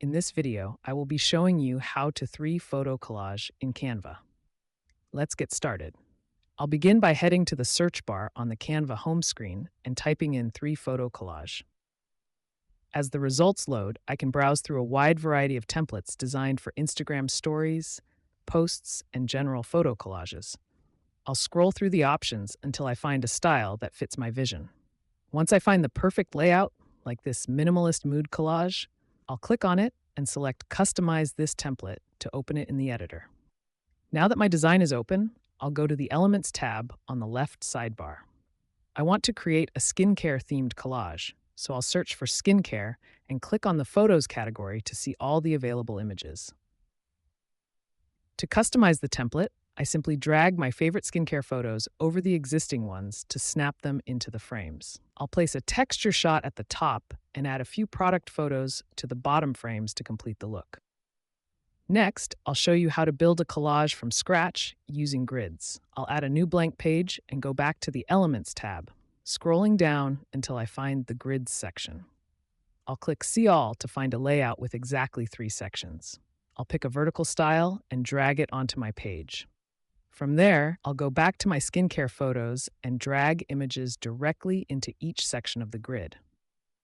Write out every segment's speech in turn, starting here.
In this video, I will be showing you how to 3-photo collage in Canva. Let's get started. I'll begin by heading to the search bar on the Canva home screen and typing in 3-photo collage. As the results load, I can browse through a wide variety of templates designed for Instagram stories, posts, and general photo collages. I'll scroll through the options until I find a style that fits my vision. Once I find the perfect layout, like this minimalist mood collage, I'll click on it and select Customize this template to open it in the editor. Now that my design is open, I'll go to the Elements tab on the left sidebar. I want to create a skincare themed collage, so I'll search for skincare and click on the Photos category to see all the available images. To customize the template, I simply drag my favorite skincare photos over the existing ones to snap them into the frames. I'll place a texture shot at the top and add a few product photos to the bottom frames to complete the look. Next, I'll show you how to build a collage from scratch using grids. I'll add a new blank page and go back to the Elements tab, scrolling down until I find the Grids section. I'll click See All to find a layout with exactly 3 sections. I'll pick a vertical style and drag it onto my page. From there, I'll go back to my skincare photos and drag images directly into each section of the grid.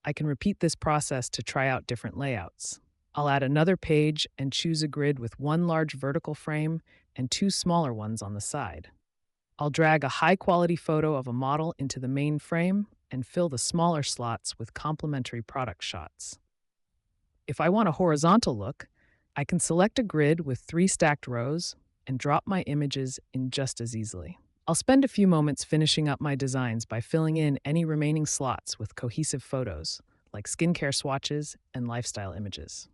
I can repeat this process to try out different layouts. I'll add another page and choose a grid with 1 large vertical frame and 2 smaller ones on the side. I'll drag a high-quality photo of a model into the main frame and fill the smaller slots with complementary product shots. If I want a horizontal look, I can select a grid with 3 stacked rows and drop my images in just as easily. I'll spend a few moments finishing up my designs by filling in any remaining slots with cohesive photos, like skincare swatches and lifestyle images.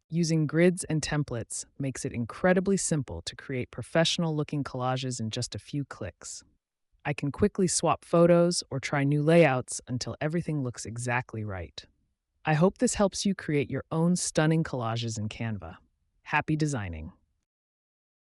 Using grids and templates makes it incredibly simple to create professional-looking collages in just a few clicks. I can quickly swap photos or try new layouts until everything looks exactly right. I hope this helps you create your own stunning collages in Canva. Happy designing!